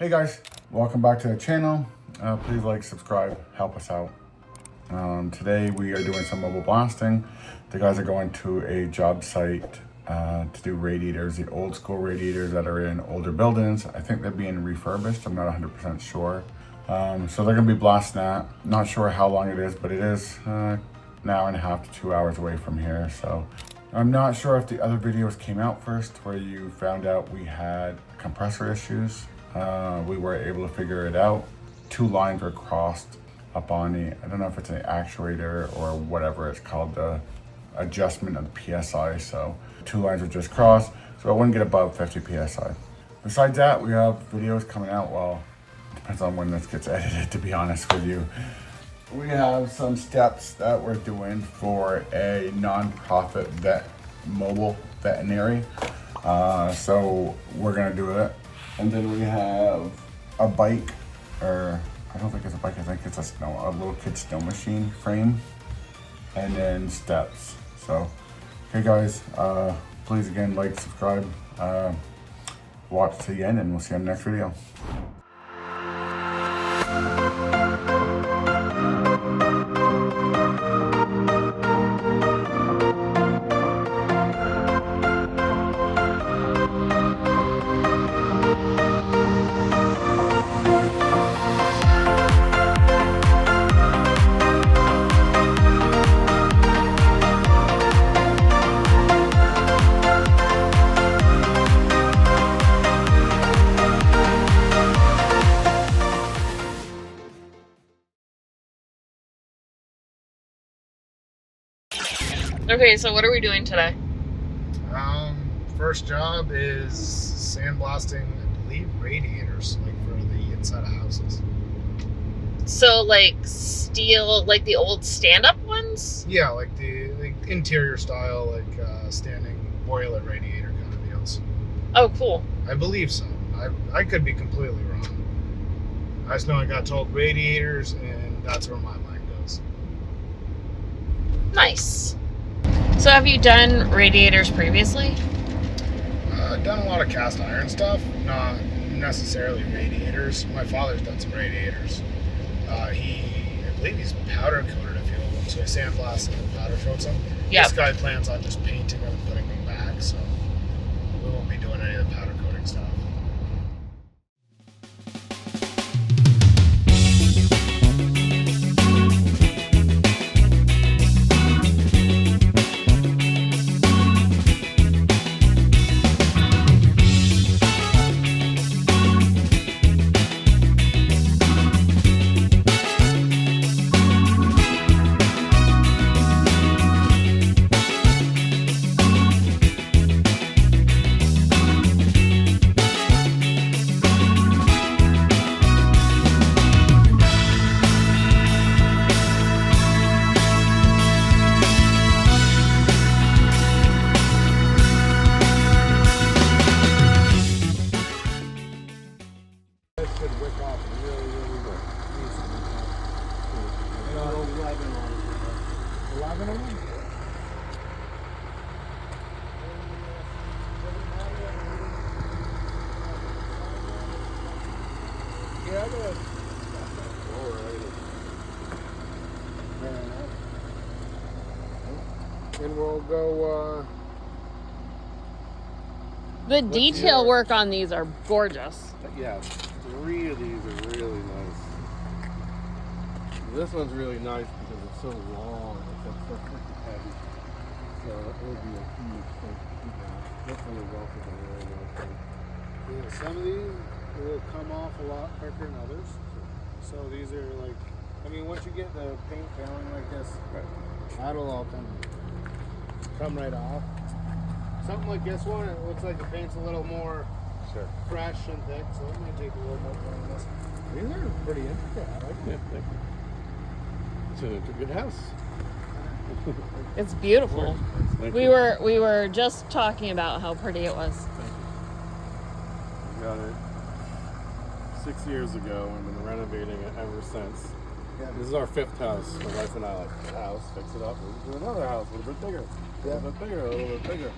Hey guys, welcome back to the channel. Please like, subscribe, help us out. Today we are doing some mobile blasting. The guys are going to a job site to do radiators, the old school radiators that are in older buildings. I think they're being refurbished, I'm not 100% sure. So they're gonna be blasting that. Not sure how long it is, but it is an hour and a half to 2 hours away from here. So I'm not sure if the other videos came out first where you found out we had compressor issues. We were able to figure it out. Two lines were crossed up on the, I don't know if it's an actuator or whatever it's called, the adjustment of the PSI. So two lines were just crossed, so I wouldn't get above 50 PSI. Besides that, we have videos coming out. Well, it depends on when this gets edited, to be honest with you. We have some steps that we're doing for a non-profit mobile veterinary. So we're gonna do it. And then we have a bike, or I don't think it's a bike, I think it's a little kid snow machine frame, and then steps. So, okay guys, please again like, subscribe, watch to the end, and we'll see you in the next video. Okay, so what are we doing today? First job is sandblasting, I believe, radiators, like for the inside of houses. So, like, steel, like the old stand-up ones? Yeah, like the interior style, like standing boiler radiator kind of deals. Oh, cool. I believe so. I could be completely wrong. I just know I got told radiators, and that's where my mind goes. Nice. So have you done radiators previously? I've done a lot of cast iron stuff, not necessarily radiators. My father's done some radiators. I believe he's powder coated a few of them, so he sandblasted and powder coats them. Yep. This guy plans on just painting them and putting them back, so we won't be doing any of the powder coating stuff. And we'll go, The detail work on these are gorgeous. yeah, 3 of these are really nice. This one's really nice because it's so long, it's so freaking heavy. So it would be a huge thing to keep on. This one is also a really nice thing. Yeah, some of these will come off a lot quicker than others. So these are like, I mean, once you get the paint going like this, that'll all come right off. Something like this one, it looks like the paint's a little more fresh and thick, so it might take a little more time than this. These are pretty intricate. I like it. It's a good house. It's beautiful. Thank We you. were just talking about how pretty it was. We got it 6 years ago and been renovating it ever since. Yeah. This is our 5th house. My wife and I like the house, fix it up, we'll do another house, a little bit bigger, a little bit bigger, a little bit bigger.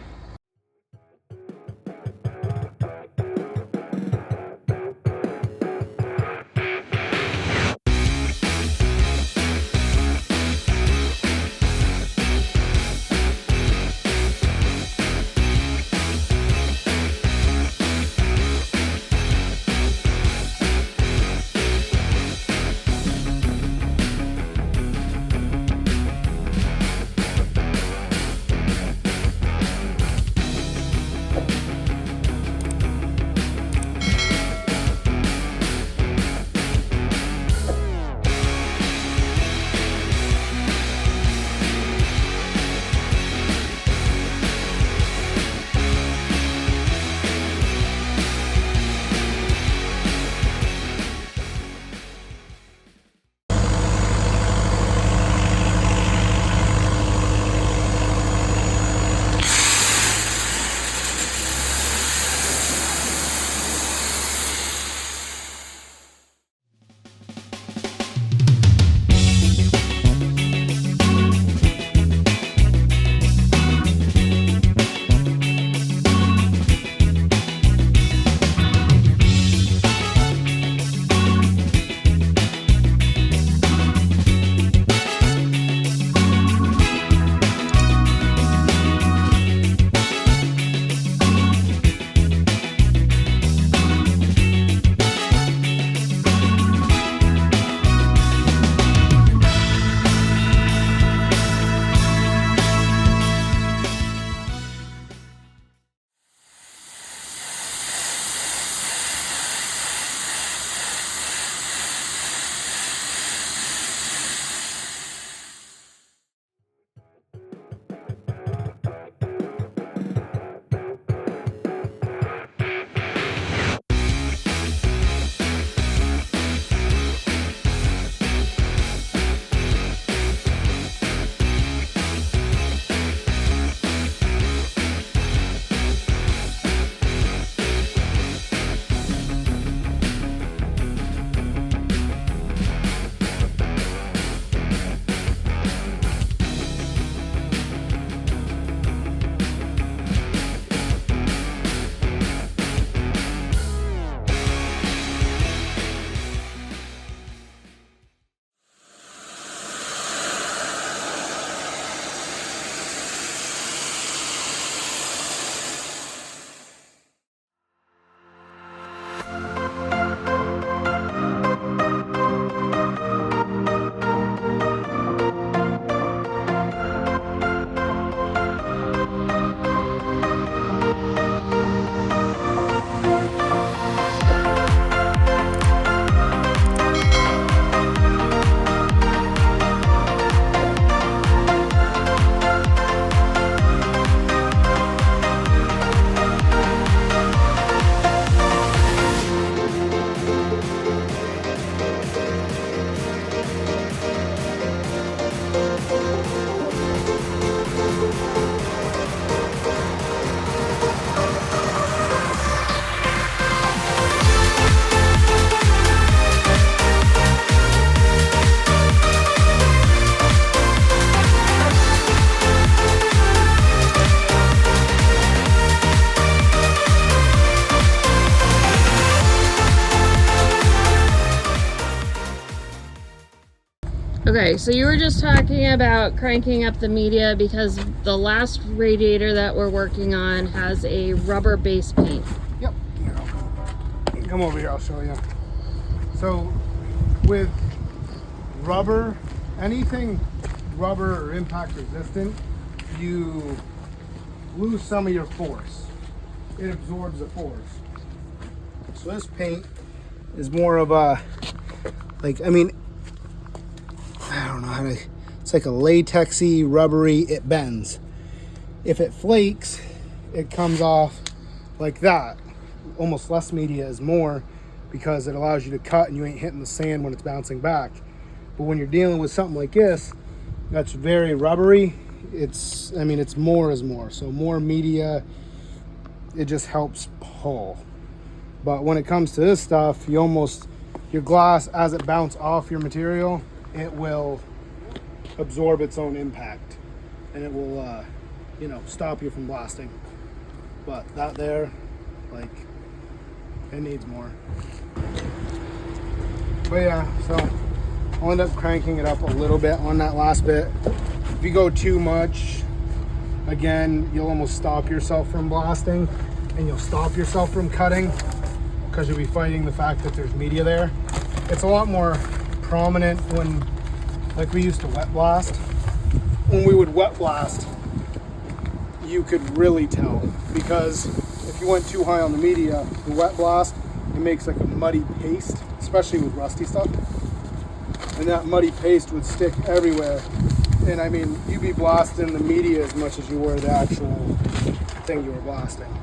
Okay, so you were just talking about cranking up the media because the last radiator that we're working on has a rubber base paint. Yep. Come over here, I'll show you. So with rubber, anything rubber or impact resistant, you lose some of your force. It absorbs the force. So this paint is more of a, like, I mean, I don't know how to, it's like a latexy, rubbery, it bends. If it flakes, it comes off like that. Almost less media is more because it allows you to cut and you ain't hitting the sand when it's bouncing back. But when you're dealing with something like this, that's very rubbery, it's, I mean, it's more is more. So more media, it just helps pull. But when it comes to this stuff, you almost, your glass, as it bounces off your material, it will absorb its own impact and it will, you know, stop you from blasting. But that there, like, it needs more. But yeah, so I'll end up cranking it up a little bit on that last bit. If you go too much, again, you'll almost stop yourself from blasting and you'll stop yourself from cutting because you'll be fighting the fact that there's media there. It's a lot more prominent when, like, we used to wet blast. When we would wet blast, you could really tell because if you went too high on the media, the wet blast, it makes like a muddy paste, especially with rusty stuff. And that muddy paste would stick everywhere. And I mean, you'd be blasting the media as much as you were the actual thing you were blasting.